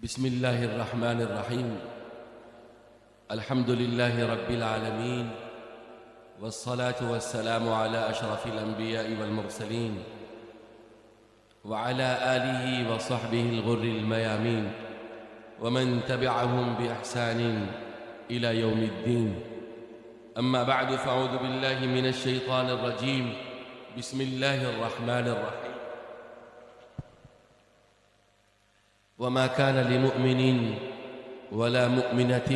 بسم الله الرحمن الرحيم. الحمد لله رب العالمين، والصلاة والسلام على أشرف الأنبياء والمرسلين وعلى آله وصحبه الغر الميامين ومن تبعهم بإحسان إلى يوم الدين. أما بعد، فأعوذ بالله من الشيطان الرجيم. بسم الله الرحمن الرحيم. وما كان لمؤمن ولا مؤمنة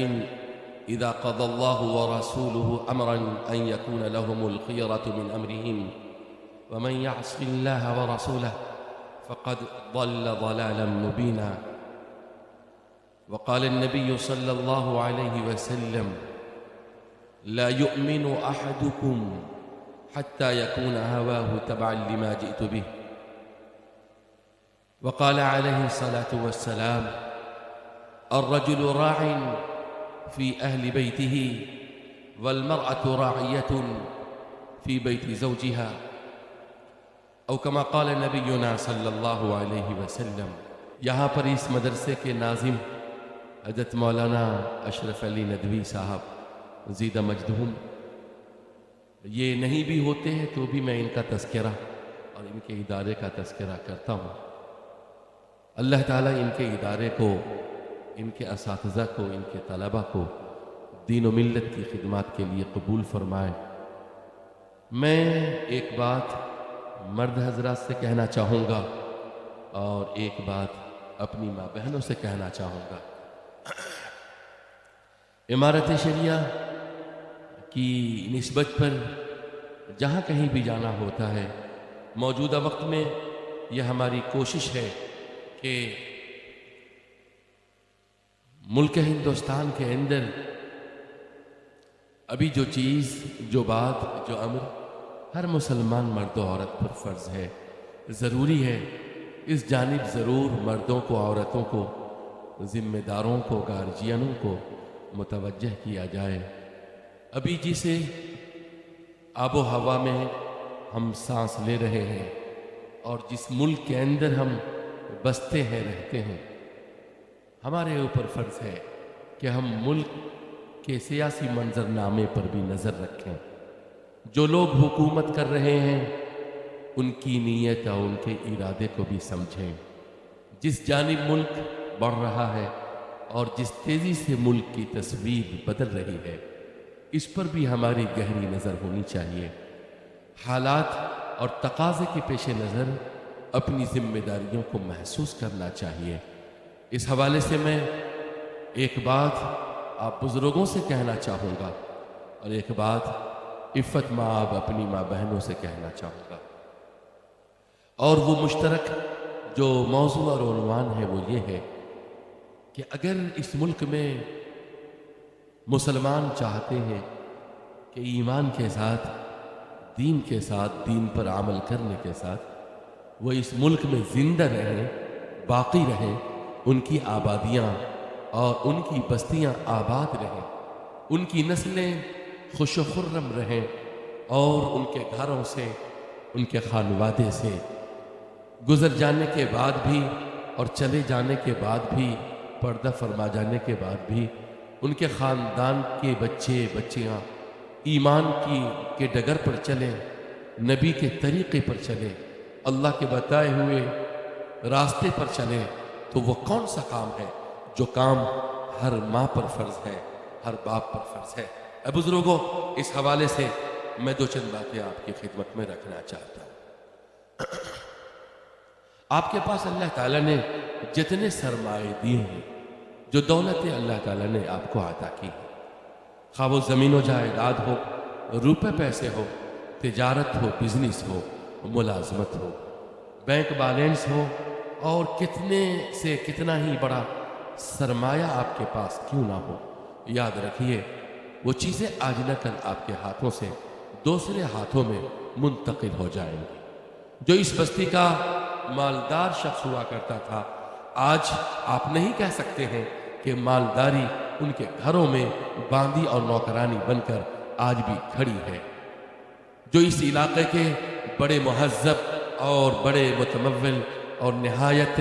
إذا قضى الله ورسوله أمرا أن يكون لهم الخيرة من أمرهم ومن يعص الله ورسوله فقد ضل ضلالا مبينا. وقال النبي صلى الله عليه وسلم: لا يؤمن أحدكم حتى يكون هواه تبعا لما جئت به. وقال عليه الصلاة والسلام: الرجل راع في أهل بيته والمرأة راعية في بيت زوجها، أو كما قال نبينا صلی اللہ علیہ وسلم. یہاں پر اس مدرسے کے ناظم حضرت مولانا اشرف علی ندوی صاحب زیدہ مجدہم، یہ نہیں بھی ہوتے ہیں تو بھی میں ان کا تذکرہ اور ان کے ادارے کا تذکرہ کرتا ہوں. اللہ تعالیٰ ان کے ادارے کو، ان کے اساتذہ کو، ان کے طلبہ کو دین و ملت کی خدمات کے لیے قبول فرمائے. میں ایک بات مرد حضرات سے کہنا چاہوں گا اور ایک بات اپنی ماں بہنوں سے کہنا چاہوں گا. امارت شریعہ کی نسبت پر جہاں کہیں بھی جانا ہوتا ہے، موجودہ وقت میں یہ ہماری کوشش ہے کہ ملک ہندوستان کے اندر ابھی جو چیز، جو بات، جو امر ہر مسلمان مرد و عورت پر فرض ہے، ضروری ہے، اس جانب ضرور مردوں کو، عورتوں کو، ذمہ داروں کو، گارجینوں کو متوجہ کیا جائے. ابھی جسے آب و ہوا میں ہم سانس لے رہے ہیں اور جس ملک کے اندر ہم بستے ہیں، رہتے ہیں، ہمارے اوپر فرض ہے کہ ہم ملک کے سیاسی منظرنامے پر بھی نظر رکھیں. جو لوگ حکومت کر رہے ہیں ان کی نیت اور ان کے ارادے کو بھی سمجھیں. جس جانب ملک بڑھ رہا ہے اور جس تیزی سے ملک کی تصویر بدل رہی ہے، اس پر بھی ہماری گہری نظر ہونی چاہیے. حالات اور تقاضے کے پیش نظر اپنی ذمہ داریوں کو محسوس کرنا چاہیے. اس حوالے سے میں ایک بات آپ بزرگوں سے کہنا چاہوں گا اور ایک بات عفت مآب اپنی ماں بہنوں سے کہنا چاہوں گا، اور وہ مشترک جو موضوع اور عنوان ہے وہ یہ ہے کہ اگر اس ملک میں مسلمان چاہتے ہیں کہ ایمان کے ساتھ، دین کے ساتھ، دین پر عمل کرنے کے ساتھ وہ اس ملک میں زندہ رہیں، باقی رہیں، ان کی آبادیاں اور ان کی بستیاں آباد رہیں، ان کی نسلیں خوش و خرم رہیں، اور ان کے گھروں سے، ان کے خانوادے سے گزر جانے کے بعد بھی اور چلے جانے کے بعد بھی، پردہ فرما جانے کے بعد بھی ان کے خاندان کے بچے بچیاں ایمان کے ڈگر پر چلیں، نبی کے طریقے پر چلیں، اللہ کے بتائے ہوئے راستے پر چلیں. تو وہ کون سا کام ہے جو کام ہر ماں پر فرض ہے، ہر باپ پر فرض ہے؟ اے بزرگوں، اس حوالے سے میں دو چند باتیں آپ کی خدمت میں رکھنا چاہتا ہوں. آپ کے پاس اللہ تعالیٰ نے جتنے سرمائے دیے ہیں، جو دولت اللہ تعالیٰ نے آپ کو عطا کی ہے، خواہ وہ زمین و جائیداد ہو، روپے پیسے ہو، تجارت ہو، بزنس ہو، ملازمت ہو، بینک بیلنس ہو، اور کتنے سے کتنا ہی بڑا سرمایہ آپ کے پاس کیوں نہ ہو، یاد رکھیے وہ چیزیں آج نہ کل آپ کے ہاتھوں سے دوسرے ہاتھوں میں منتقل ہو جائیں گی. جو اس بستی کا مالدار شخص ہوا کرتا تھا، آج آپ نہیں کہہ سکتے ہیں کہ مالداری ان کے گھروں میں باندی اور نوکرانی بن کر آج بھی کھڑی ہے. جو اس علاقے کے بڑے مہذب اور بڑے متمول اور نہایت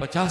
50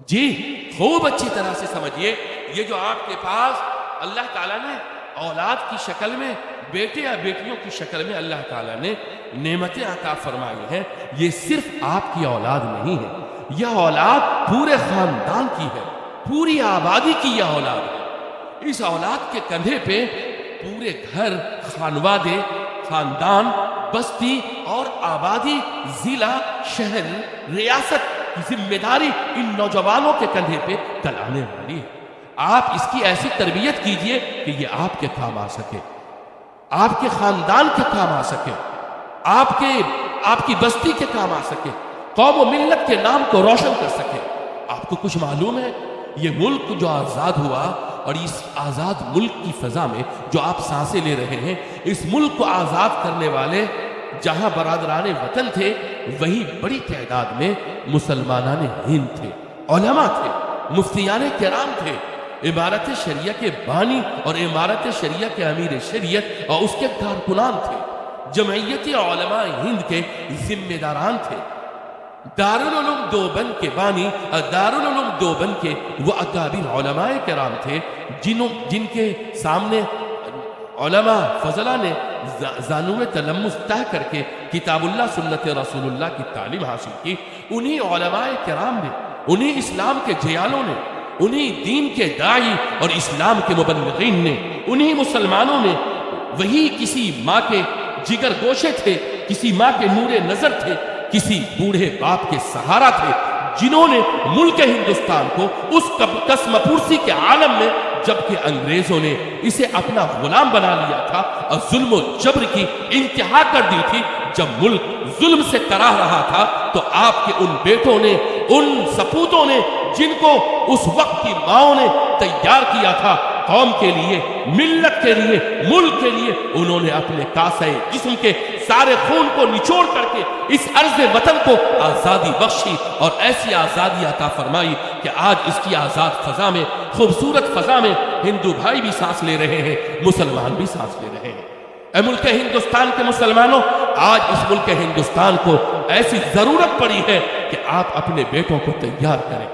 جی خوب اچھی طرح سے سمجھیے، یہ جو آپ کے پاس اللہ تعالیٰ نے اولاد کی شکل میں، بیٹے یا بیٹیوں کی شکل میں اللہ تعالیٰ نے نعمتیں عطا فرمائی ہیں، یہ صرف آپ کی اولاد نہیں ہے، یہ اولاد پورے خاندان کی ہے، پوری آبادی کی یہ اولاد ہے۔ اس اولاد کے کندھے پہ پورے گھر، خانوادے، خاندان، بستی اور آبادی، ضلع، شہر، ریاست کی ذمہ داری ان نوجوانوں کے کندھے پہ کل آنے والی ہے۔ آپ اس کی ایسی تربیت کیجئے کہ یہ آپ کے کام آ سکے، آپ کے خاندان کے کام آ سکے، آپ کی بستی کے کام آ سکے، قوم و ملت کے نام کو روشن کر سکے۔ آپ کو کچھ معلوم ہے، یہ ملک جو آزاد ہوا اور اس آزاد ملک کی فضا میں جو آپ سانسیں لے رہے ہیں، اس ملک کو آزاد کرنے والے جہاں برادران وطن تھے، وہی بڑی تعداد میں مسلمانان ہند تھے، علماء تھے، مفتیان کرام تھے، عمارت شریعہ کے بانی اور عمارت شریعہ کے امیر شریعت اور اس کے کارکنان تھے، جمعیت علماء ہند کے ذمہ داران تھے، دارالعلوم دیوبند کے بانی اور دارالعلوم دیوبند کے وہ اکابر علماء کرام تھے جن کے سامنے علماء فضلہ نے زانوِ تلمس طے کر کے کتاب اللہ سنت رسول اللہ کی تعلیم حاصل کی۔ انہی علماء کرام نے، انہی اسلام کے جیالوں نے، انہی دین کے داعی اور اسلام کے مبلغین نے، انہی مسلمانوں نے، وہی کسی ماں کے جگر گوشے تھے، کسی ماں کے نور نظر تھے، کسی بوڑھے باپ کے سہارا تھے، جنہوں نے ملک ہندوستان کو اس قسم پرسی کے عالم میں، جبکہ انگریزوں نے اسے اپنا غلام بنا لیا تھا اور ظلم و جبر کی انتہا کر دی تھی، جب ملک ظلم سے کراہ رہا تھا، تو آپ کے ان بیٹوں نے، ان سپوتوں نے، جن کو اس وقت کی ماؤں نے تیار کیا تھا قوم کے لیے، ملت کے لیے، ملک کے لیے، انہوں نے اپنے کاسے جسم کے سارے خون کو نچوڑ کر کے اس عرض وطن کو آزادی بخشی اور ایسی آزادی عطا فرمائی کہ آج اس کی آزاد فضا میں، خوبصورت فضا میں ہندو بھائی بھی سانس لے رہے ہیں، مسلمان بھی سانس لے رہے ہیں۔ اے ملک ہندوستان کے مسلمانوں، آج اس ملک ہندوستان کو ایسی ضرورت پڑی ہے کہ آپ اپنے بیٹوں کو تیار کریں،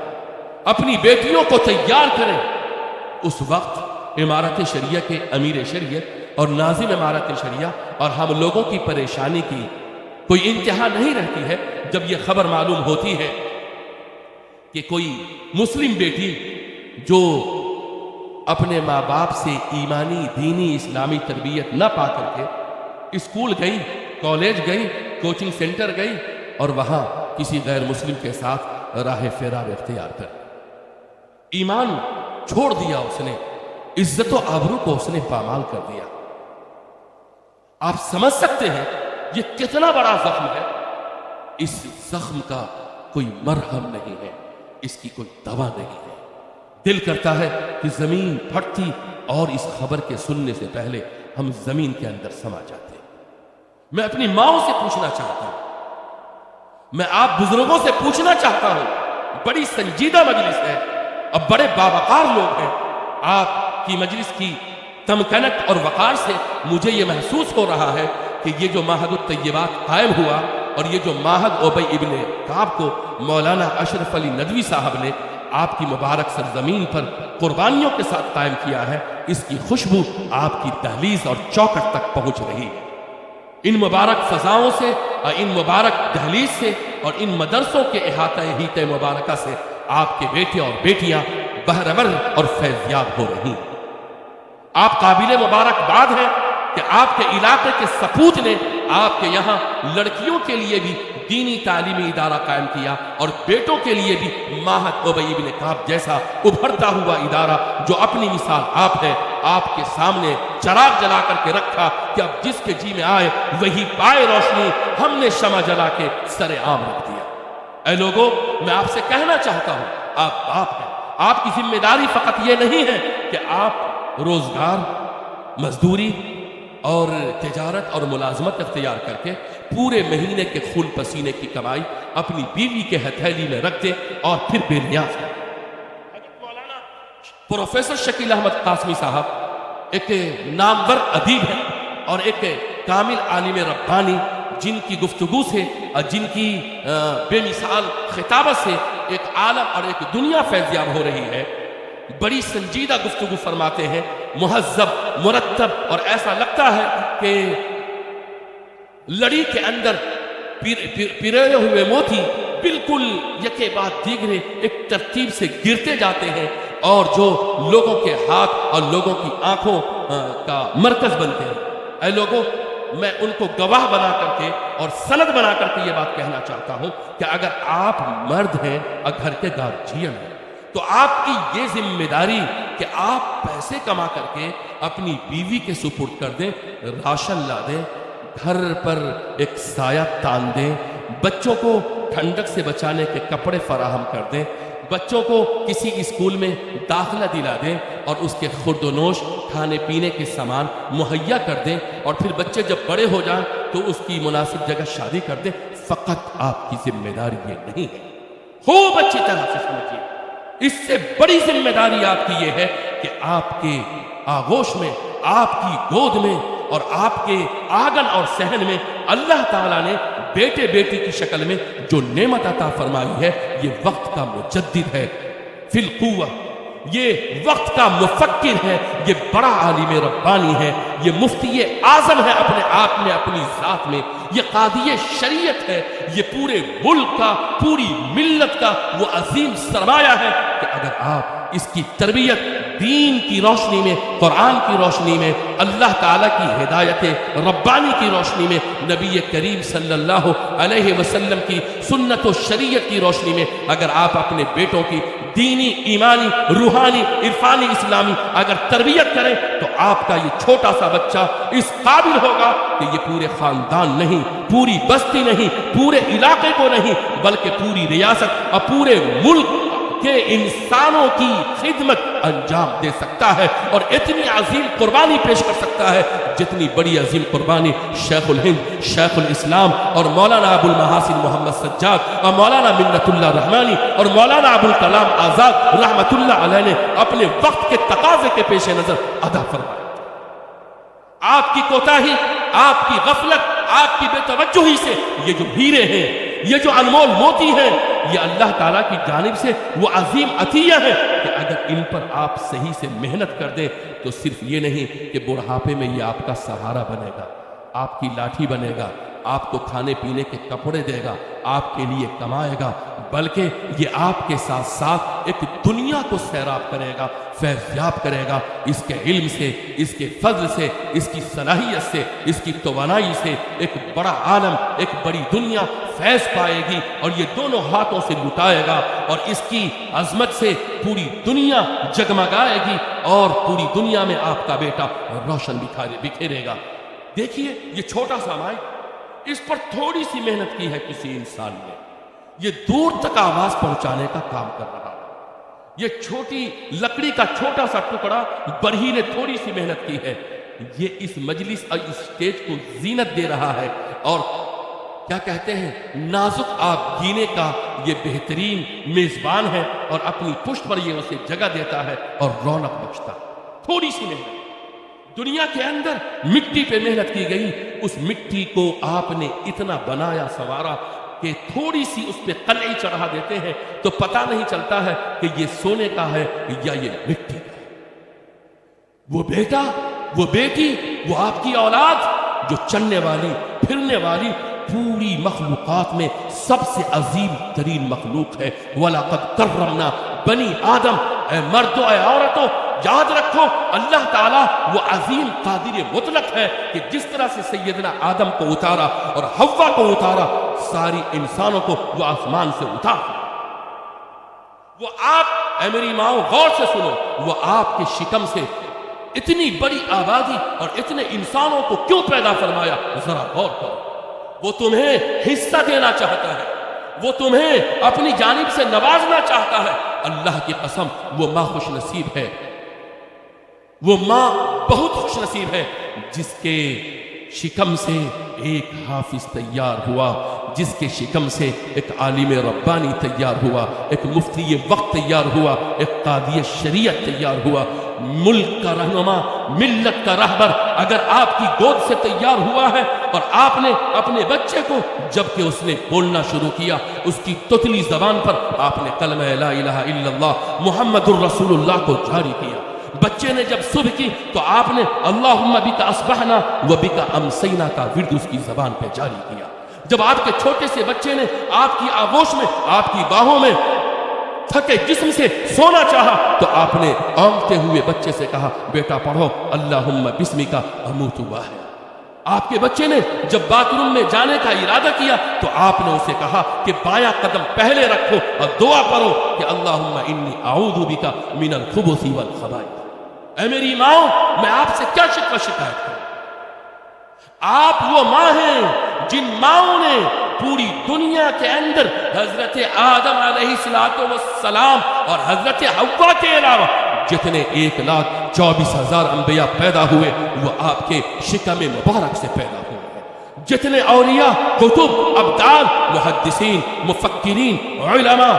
اپنی بیٹیوں کو تیار کریں۔ اس وقت عمارت شریعہ کے امیر شریعت اور ناظم عمارت شریعہ اور ہم لوگوں کی پریشانی کی کوئی انتہا نہیں رہتی ہے جب یہ خبر معلوم ہوتی ہے کہ کوئی مسلم بیٹی جو اپنے ماں باپ سے ایمانی، دینی، اسلامی تربیت نہ پا کر کے اسکول گئی، کالج گئی، کوچنگ سینٹر گئی اور وہاں کسی غیر مسلم کے ساتھ راہ فرار اختیار کر ایمان چھوڑ دیا، اس نے عزت و آبرو کو اس نے پامال کر دیا۔ آپ سمجھ سکتے ہیں یہ کتنا بڑا زخم ہے۔ اس زخم کا کوئی مرہم نہیں ہے، اس کی کوئی دوا نہیں ہے۔ دل کرتا ہے کہ زمین پھٹتی اور اس خبر کے سننے سے پہلے ہم زمین کے اندر سما جاتے۔ میں اپنی ماؤں سے پوچھنا چاہتا ہوں، میں آپ بزرگوں سے پوچھنا چاہتا ہوں، بڑی سنجیدہ مجلس ہے اور بڑے باوقار لوگ ہیں، آپ کی مجلس کی تمکنت اور وقار سے مجھے یہ محسوس ہو رہا ہے کہ یہ جو معہد الطیبات قائم ہوا اور یہ جو معہد ابی ابن کعب کو مولانا اشرف علی ندوی صاحب نے آپ کی مبارک سرزمین پر قربانیوں کے ساتھ قائم کیا ہے، اس کی خوشبو آپ کی دہلیز اور چوکٹ تک پہنچ رہی ہے۔ ان مبارک فضاؤں سے اور ان مبارک دہلیز سے اور ان مدرسوں کے احاطہ ہیت مبارکہ سے آپ کے بیٹے اور بیٹیاں بہرور اور فیضیاب ہو رہی ہیں۔ آپ قابل مبارکباد ہیں کہ آپ کے علاقے کے سپوت نے آپ کے یہاں لڑکیوں کے لیے بھی دینی تعلیمی ادارہ قائم کیا اور بیٹوں کے لیے بھی معہد ابی ابن کعب جیسا ابھرتا ہوا ادارہ جو اپنی مثال آپ ہے، آپ کے سامنے چراغ جلا کر کے رکھا کہ اب جس کے جی میں آئے وہی پائے روشنی، ہم نے شمع جلا کے سر عام رکھ دیا۔ اے لوگوں، میں آپ سے کہنا چاہتا ہوں، آپ باپ ہیں، آپ کی ذمہ داری فقط یہ نہیں ہے کہ آپ روزگار، مزدوری اور تجارت اور ملازمت اختیار کر کے پورے مہینے کے خون پسینے کی کمائی اپنی بیوی کے ہتھیلی میں رکھ دیں اور پھر بے نیاز ہیں۔ مولانا پروفیسر شکیل احمد قاسمی صاحب ایک نامور ادیب ہیں اور ایک کامل عالم ربانی جن کی گفتگو سے اور جن کی بے مثال خطابت سے ایک عالم اور ایک دنیا فیضیاب ہو رہی ہے، بڑی سنجیدہ گفتگو فرماتے ہیں، مہذب، مرتب، اور ایسا لگتا ہے کہ لڑی کے اندر پرے ہوئے موتی بالکل یکے بعد دیگرے ایک ترتیب سے گرتے جاتے ہیں، اور جو لوگوں کے ہاتھ اور لوگوں کی آنکھوں کا مرکز بنتے ہیں۔ اے لوگوں، میں ان کو گواہ بنا کر کے اور سند بنا کر کے یہ بات کہنا چاہتا ہوں کہ اگر آپ مرد ہیں اور گھر کے گارجین ہیں تو آپ کی یہ ذمہ داری کہ آپ پیسے کما کر کے اپنی بیوی کے سپرد کر دیں، راشن لا دیں، گھر پر ایک سایہ تان دیں، بچوں کو ٹھنڈک سے بچانے کے کپڑے فراہم کر دیں، بچوں کو کسی اسکول میں داخلہ دلا دیں اور اس کے خورد و نوش کھانے پینے کے سامان مہیا کر دیں، اور پھر بچے جب بڑے ہو جائیں تو اس کی مناسب جگہ شادی کر دیں۔ فقط آپ کی ذمہ داری یہ نہیں ہے، خوب اچھی طرح سے سمجھیے، اس سے بڑی ذمہ داری آپ کی یہ ہے کہ آپ کے آغوش میں، آپ کی گود میں اور آپ کے آنگن اور صحن میں اللہ تعالیٰ نے بیٹے بیٹی کی شکل میں جو نعمت عطا فرمائی ہے، یہ وقت کا مجدد ہے فی القوہ، یہ وقت کا مفکر ہے، یہ بڑا عالم ربانی ہے، یہ مفتی اعظم ہے اپنے آپ میں، اپنی ذات میں، یہ قاضی شریعت ہے، یہ پورے ملک کا، پوری ملت کا وہ عظیم سرمایہ ہے کہ اگر آپ اس کی تربیت دین کی روشنی میں، قرآن کی روشنی میں، اللہ تعالیٰ کی ہدایت ربانی کی روشنی میں، نبی کریم صلی اللہ علیہ وسلم کی سنت و شریعت کی روشنی میں اگر آپ اپنے بیٹوں کی دینی، ایمانی، روحانی، عرفانی، اسلامی اگر تربیت کریں تو آپ کا یہ چھوٹا سا بچہ اس قابل ہوگا کہ یہ پورے خاندان نہیں، پوری بستی نہیں، پورے علاقے کو نہیں، بلکہ پوری ریاست اور پورے ملک کہ انسانوں کی خدمت انجام دے سکتا ہے، اور اتنی عظیم قربانی پیش کر سکتا ہے جتنی بڑی عظیم قربانی شیخ الہند، شیخ الاسلام اور مولانا ابو المحاسن محمد سجاد اور مولانا منت اللہ رحمانی اور مولانا ابو الکلام آزاد رحمت اللہ علیہ نے اپنے وقت کے تقاضے کے پیش نظر ادا فرمایا۔ آپ کی کوتاہی، آپ کی غفلت، آپ کی بے توجہی سے یہ جو ہیرے ہیں، یہ جو انمول موتی ہیں، یہ اللہ تعالیٰ کی جانب سے وہ عظیم عطیہ ہے کہ اگر ان پر آپ صحیح سے محنت کر دیں تو صرف یہ نہیں کہ بڑھاپے میں یہ آپ کا سہارا بنے گا، آپ کی لاٹھی بنے گا، آپ کو کھانے پینے کے کپڑے دے گا، آپ کے لیے کمائے گا، بلکہ یہ آپ کے ساتھ ساتھ ایک دنیا کو سیراب کرے گا، فیضیاب کرے گا، اس کے علم سے، اس کے فضل سے، اس کی صلاحیت سے، اس کی توانائی سے ایک بڑا عالم، ایک بڑی دنیا فیض پائے گی، اور یہ دونوں ہاتھوں سے لٹائے گا، اور اس کی عظمت سے پوری دنیا جگمگائے گی، اور پوری دنیا میں آپ کا بیٹا روشن بکھیرے گا۔ دیکھیے یہ چھوٹا سا مائی، اس پر تھوڑی سی محنت کی ہے کسی انسان نے، یہ دور تک آواز پہنچانے کا کام کر رہا ہے، یہ چھوٹی لکڑی کا چھوٹا سا ٹکڑا برہی نے تھوڑی سی محنت کی ہے، یہ اس مجلس اور اس سٹیج کو زینت دے رہا ہے، اور کیا کہتے ہیں، نازک آب گینے کا یہ بہترین میزبان ہے، اور اپنی پشت پر یہ اسے جگہ دیتا ہے اور رونق بخشتا ہے۔ تھوڑی سی محنت دنیا کے اندر مٹی پہ محنت کی گئی، اس مٹی کو آپ نے اتنا بنایا سنوارا کہ تھوڑی سی اس پہ قلعی چڑھا دیتے ہیں تو پتہ نہیں چلتا ہے کہ یہ سونے کا ہے یا یہ مٹی کا ہے۔ وہ بیٹا، وہ بیٹی، وہ آپ کی اولاد جو چلنے والی، پھرنے والی، پوری مخلوقات میں سب سے عظیم ترین مخلوق ہے۔ وَلَقَدْ كَرَّمْنَا بنی آدم، اے مردوں، اے عورتوں، یاد رکھو اللہ تعالیٰ وہ عظیم قادر مطلق ہے کہ جس طرح سے سیدنا آدم کو اتارا اور حوا کو اتارا، ساری انسانوں کو وہ آسمان سے اتارا۔ وہ آپ، اے میری ماں غور سے سنو، وہ آپ کے شکم سے اتنی بڑی آبادی اور اتنے انسانوں کو کیوں پیدا فرمایا، ذرا غور کرو۔ وہ تمہیں حصہ دینا چاہتا ہے، وہ تمہیں اپنی جانب سے نوازنا چاہتا ہے۔ اللہ کی قسم وہ ماں خوش نصیب ہے، وہ ماں بہت خوش نصیب ہے جس کے شکم سے ایک حافظ تیار ہوا، جس کے شکم سے ایک عالم ربانی تیار ہوا، ایک مفتی وقت تیار ہوا، ایک قاضی شریعت تیار ہوا۔ ملک کا رہنما، ملت کا رہبر اگر آپ کی گود سے تیار ہوا ہے اور آپ نے اپنے بچے کو جبکہ اس نے بولنا شروع کیا اس کی تتلی زبان پر آپ نے کلمہ لا الہ الا اللہ محمد الرسول اللہ کو جاری کیا۔ بچے نے جب صبح کی تو آپ نے اللہم بک اصبحنا و بک امسینا کا ورد اس کی زبان پہ جاری کیا۔ جب آپ کے چھوٹے سے بچے نے آپ کی آغوش میں، آپ کی باہوں میں تھکے جسم سے سونا چاہا تو آپ نے اونگتے ہوئے بچے سے کہا بیٹا پڑھو اللہم بسمک اموت واحیا۔ آپ کے بچے نے جب باتھ روم میں جانے کا ارادہ کیا تو آپ نے اسے کہا کہ بایاں قدم پہلے رکھو اور دعا کرو کہ اللہم انی اعوذ بک من الخبث والخبائث۔ اے میری ماں، میں آپ سے کیا شکوہ شکایت کروں؟ آپ وہ ماں ہیں جن ماؤں نے پوری دنیا کے اندر حضرت آدم علیہ السلام اور حضرت حوا کے علاوہ جتنے 1,24,000 انبیاء پیدا ہوئے وہ آپ کے شکم مبارک سے پیدا ہوئے ہیں۔ جتنے اولیاء، کتب، ابدال، محدثین، مفکرین، علماء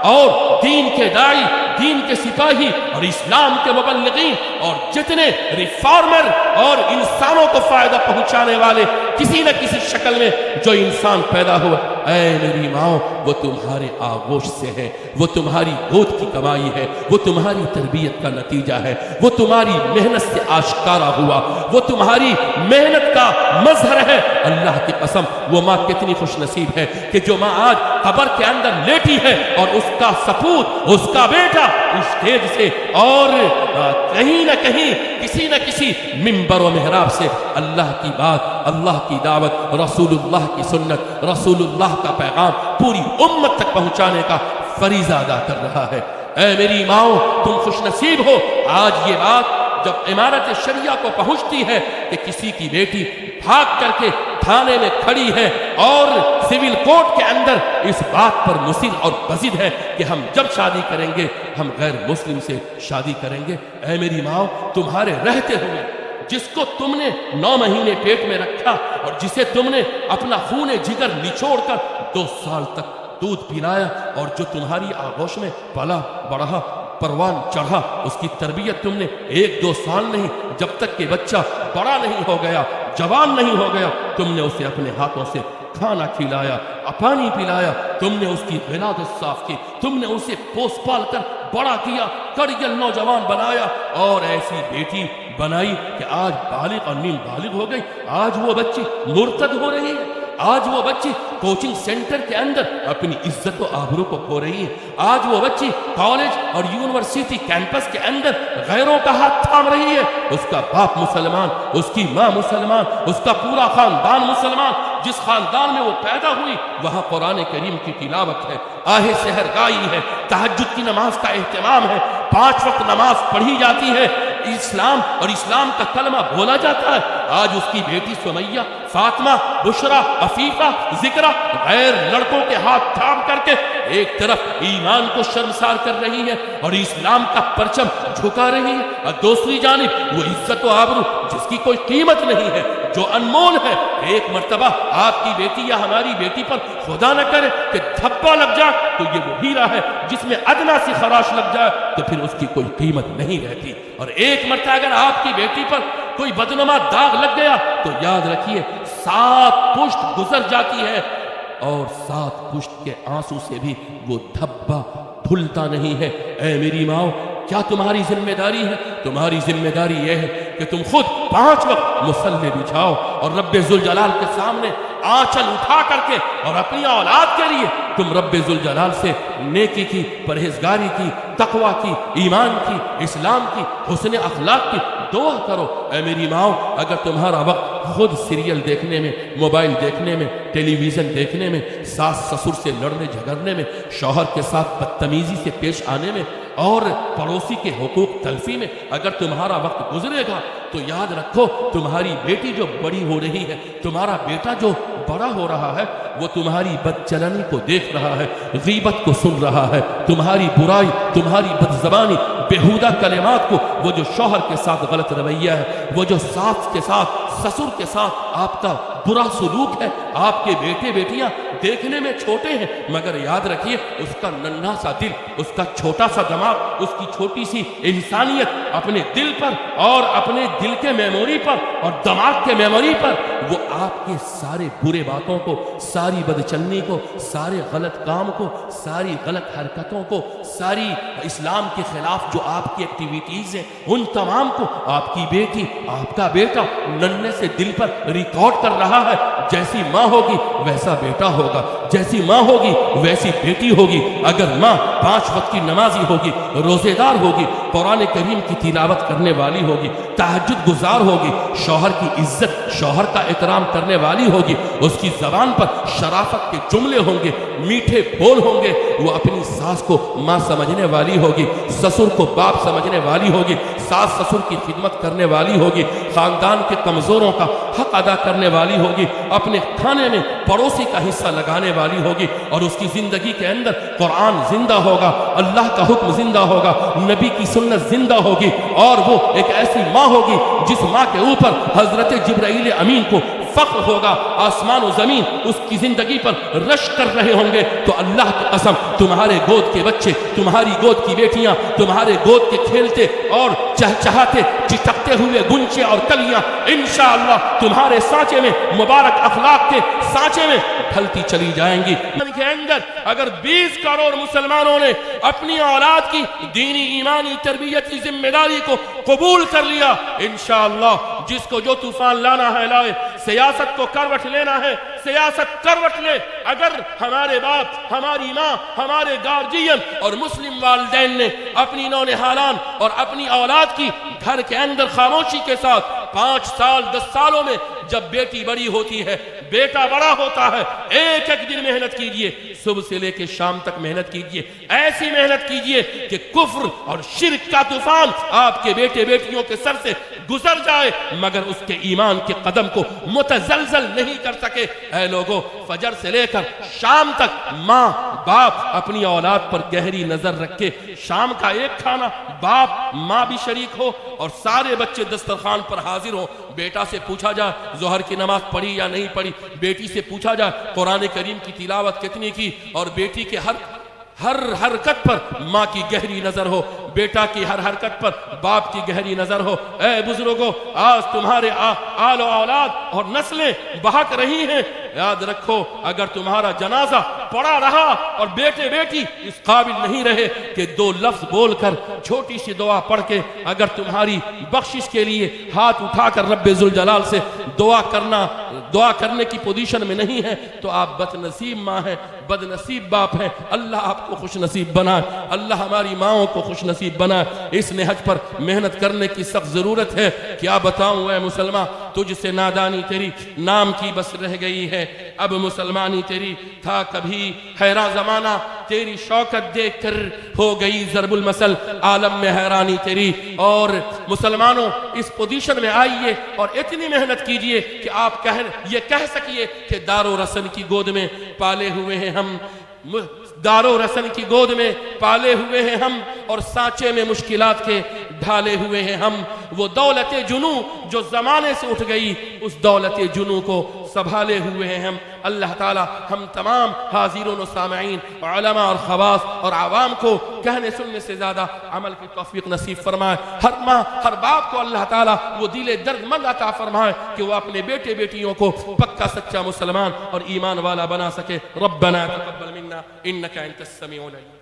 اور دین کے داعی، دین کے سپاہی اور اسلام کے مبلغین اور جتنے ریفارمر اور انسانوں کو فائدہ پہنچانے والے کسی نہ کسی شکل میں جو انسان پیدا ہوا، اے میری ماں، وہ تمہارے آغوش سے ہے، وہ تمہاری گود کی کمائی ہے، وہ تمہاری تربیت کا نتیجہ ہے، وہ تمہاری محنت سے آشکارا ہوا، وہ تمہاری محنت کا مظہر ہے۔ اللہ کی قسم وہ ماں کتنی خوش نصیب ہے کہ جو ماں آج قبر کے اندر لیٹی ہے اور اس کا سپوت، اس کا بیٹا اسٹیج سے اور کہیں نہ کہیں کسی نہ کسی منبر و محراب سے اللہ کی بات، اللہ کی دعوت، رسول اللہ کی سنت، رسول اللہ کا پیغام پوری امت تک پہنچانے کا فریضہ ادا کر رہا ہے۔ اے میری ماؤں، تم خوش نصیب ہو۔ آج یہ بات جب امارت شریعہ کو پہنچتی ہے کہ کسی کی بیٹی بھاگ کر کے تھانے میں کھڑی ہے اور سول کورٹ کے اندر اس بات پر مصر اور بضد ہے کہ ہم جب شادی کریں گے ہم غیر مسلم سے شادی کریں گے، اے میری ماں، تمہارے رہتے ہوئے جس کو تم نے 9 مہینے پیٹ میں رکھا اور جسے تم نے اپنا خون جگر نچوڑ کر 2 سال تک دودھ پلایا اور جو تمہاری آغوش میں پلا بڑھا، پروان چڑھا، اس کی تربیت تم نے 1-2 سال نہیں، جب تک کہ بچہ بڑا نہیں ہو گیا، جوان نہیں ہو گیا، تم نے اسے اپنے ہاتھوں سے کھانا کھلایا، پانی پلایا، تم نے اس کی ولادت صاف کی، تم نے اسے پوس پال کر بڑا کیا، کڑگل نوجوان بنایا اور ایسی بیٹی بنائی کہ آج بالغ اور نیم بالغ ہو گئی۔ آج وہ بچی مرتد ہو رہی ہے، آج وہ بچی کوچنگ سینٹر کے اندر اپنی عزت و آبرو کو کھو رہی ہے، آج وہ بچی کالج اور یونیورسٹی کیمپس کے اندر غیروں کا ہاتھ تھام رہی ہے۔ اس کا باپ مسلمان، اس کی ماں مسلمان، اس کا پورا خاندان مسلمان، جس خاندان میں وہ پیدا ہوئی وہاں قرآن کریم کی تلاوت ہے، آہ سحر گائی ہے، تہجد کی نماز کا اہتمام ہے، 5 وقت نماز پڑھی جاتی ہے، اسلام اور اسلام کا کلمہ بولا جاتا ہے۔ آج اس کی بیٹی سمیہ، فاطمہ، بشرا، عفیفہ، ذکرہ غیر لڑکوں کے ہاتھ تھام کر کے ایک طرف ایمان کو شرمسار کر رہی ہے اور اسلام کا پرچم جھکا رہی ہے، اور دوسری جانب وہ عزت و آبرو جس کی کوئی قیمت نہیں ہے، جو انمول ہے، ایک مرتبہ آپ کی بیٹی یا ہماری بیٹی پر خدا نہ کرے کہ دھبا لگ جائے تو یہ وہ ہیرا ہے جس میں ادنا سی خراش لگ جائے تو پھر اس کی کوئی قیمت نہیں رہتی، اور ایک مرتبہ اگر آپ کی بیٹی پر کوئی بدنما داغ لگ گیا تو یاد رکھیے 7 پشت گزر جاتی ہے اور 7 پشت کے آنسو سے بھی وہ دھبا دھلتا نہیں ہے۔ اے میری ماں، کیا تمہاری ذمہ داری ہے؟ تمہاری ذمہ داری یہ ہے کہ تم خود 5 وقت مصلی بچھاؤ اور رب ذوالجلال کے سامنے آنچل اٹھا کر کے اور اپنی اولاد کے لیے تم رب ذوالجلال سے نیکی کی، پرہیزگاری کی، تقوی کی، ایمان کی، اسلام کی، حسن اخلاق کی دعا کرو۔ اے میری ماں، اگر تمہارا وقت خود سیریل دیکھنے میں، موبائل دیکھنے میں، ٹیلی ویژن دیکھنے میں، ساس سسر سے لڑنے جھگڑنے میں، شوہر کے ساتھ بدتمیزی سے پیش آنے میں اور پڑوسی کے حقوق تلفی میں اگر تمہارا وقت گزرے گا تو یاد رکھو تمہاری بیٹی جو بڑی ہو رہی ہے، تمہارا بیٹا جو بڑا ہو رہا ہے، وہ تمہاری بد چلنی کو دیکھ رہا ہے، غیبت کو سن رہا ہے، تمہاری برائی، تمہاری بد زبانی، بیہودہ کلمات کو، وہ جو شوہر کے ساتھ غلط رویہ ہے، وہ جو ساس کے ساتھ، سسر کے ساتھ آپ کا برا سلوک ہے۔ آپ کے بیٹے بیٹیاں دیکھنے میں چھوٹے ہیں مگر یاد رکھیے اس کا ننھا سا دل، اس کا چھوٹا سا دماغ، اس کی چھوٹی سی انسانیت اپنے دل پر اور اپنے دل کے میموری پر اور دماغ کے میموری پر وہ آپ کے سارے برے باتوں کو، ساری بدچلنی کو، سارے غلط کام کو، ساری غلط حرکتوں کو، ساری اسلام کے خلاف جو آپ کی ایکٹیویٹیز ہیں ان تمام کو آپ کی بیٹی، آپ کا بیٹا ننھے سے دل پر ریکارڈ کر رہا ہے۔ جیسی ماں ہوگی ویسا بیٹا ہوگا، جیسی ماں ہوگی ویسی بیٹی ہوگی۔ اگر ماں 5 وقت کی نمازی ہوگی، روزے دار ہوگی، قرآن کریم کی تلاوت کرنے والی ہوگی، تہجد گزار ہوگی، شوہر کی عزت، شوہر کا احترام کرنے والی ہوگی، اس کی زبان پر شرافت کے جملے ہوں گے، میٹھے بول ہوں گے، وہ اپنی ساس کو ماں سمجھنے والی ہوگی، سسر کو باپ سمجھنے والی ہوگی، ساس سسر کی خدمت کرنے والی ہوگی، خاندان کے کمزوروں کا حق ادا کرنے والی ہوگی، اپنے کھانے میں پڑوسی کا حصہ لگانے والی ہوگی، اور اس کی زندگی کے اندر قرآن زندہ ہوگا، اللہ کا حکم زندہ ہوگا، نبی کی سنت زندہ ہوگی، اور وہ ایک ایسی ماں ہوگی جس ماں کے اوپر حضرت جبرائیل امین کو فخر ہوگا، آسمان و زمین اس کی زندگی پر رش کر رہے ہوں گے۔ تو اللہ کی قسم تمہارے گود کے بچے، تمہاری گود کی بیٹیاں، تمہارے گود کے کھیلتے اور چہچہاتے چٹکتے ہوئے گنچے اور کلیاں انشاءاللہ تمہارے سانچے میں، مبارک اخلاق کے سانچے میں ڈھلتی چلی جائیں گی۔ کے اندر اگر 20 کروڑ مسلمانوں نے اپنی اولاد کی دینی ایمانی تربیت کی ذمہ داری کو قبول کر لیا، انشاءاللہ جس کو جو طوفان لانا ہے لائے، سیاست کو کروٹ لینا ہے سیاست کروٹ لے۔ اگر ہمارے باپ، ہماری ماں، ہمارے گارجین اور مسلم والدین نے اپنی نونہالان اور اپنی اولاد کی گھر کے اندر خاموشی کے ساتھ 5 سال 10 سالوں میں جب بیٹی بڑی ہوتی ہے، بیٹا بڑا ہوتا ہے، ایک ایک دن محنت کیجئے، صبح سے لے کے شام تک محنت کیجئے، ایسی محنت کیجئے کہ کفر اور شرک کا طوفان آپ کے بیٹے بیٹیوں کے سر سے گزر جائے مگر اس کے ایمان کے قدم کو متزلزل نہیں کر سکے۔ اے لوگوں، فجر سے لے کر شام تک ماں باپ اپنی اولاد پر گہری نظر رکھے۔ شام کا ایک کھانا باپ ماں بھی شریک ہو اور سارے بچے دسترخوان پر حاضر ہو۔ بیٹا سے پوچھا جائے ظہر کی نماز پڑھی یا نہیں پڑھی، بیٹی سے پوچھا جائے قرآن کریم کی تلاوت کتنی کی، اور بیٹی کے ہر حرکت پر ماں کی گہری نظر ہو، بیٹا کی ہر حرکت پر باپ کی گہری نظر ہو۔ اے بزرگوں، آج تمہارے آل و اولاد اور نسلیں بہک رہی ہیں، یاد رکھو اگر تمہارا جنازہ پڑا رہا اور بیٹے بیٹی اس قابل نہیں رہے کہ 2 لفظ بول کر چھوٹی سی دعا پڑھ کے اگر تمہاری بخشش کے لیے ہاتھ اٹھا کر رب ذوالجلال سے دعا کرنے کی پوزیشن میں نہیں ہے تو آپ بد نصیب ماں ہیں، بد نصیب باپ ہیں۔ اللہ آپ کو خوش نصیب بنائے، اللہ ہماری ماؤں کو خوش نصیب بنائے۔ اس نہج پر محنت کرنے کی سخت ضرورت ہے۔ کیا بتاؤں اے مسلمان، تجھ سے نادانی تیری نام کی بس رہ گئی ہے، اب مسلمانی تیری تھا کبھی حیران زمانہ، تیری شوکت دیکھ کر ہو گئی ضرب المثل، عالم میں حیرانی تیری۔ اور مسلمانوں اس پوزیشن میں آئیے اور اتنی محنت کیجئے کہ آپ یہ کہہ سکیے کہ دار و رسن کی گود میں پالے ہوئے ہیں ہم، دار و رسن کی گود میں پالے ہوئے ہیں ہم، اور سانچے میں مشکلات کے ڈھالے ہوئے ہیں ہم۔ وہ دولت جنوں جو زمانے سے اٹھ گئی، اس دولت جنوں کو سنبھالے ہوئے ہیں ہم۔ اللہ تعالی ہم تمام حاضرین و سامعین، علماء اور خواص اور عوام کو کہنے سننے سے زیادہ عمل کی توفیق نصیب فرمائے۔ ہر ماں ہر باپ کو اللہ تعالی وہ دل درد مند عطا فرمائے کہ وہ اپنے بیٹے بیٹیوں کو پکا سچا مسلمان اور ایمان والا بنا سکے۔ ربنا تقبل منا انک انت السمیع العلیم۔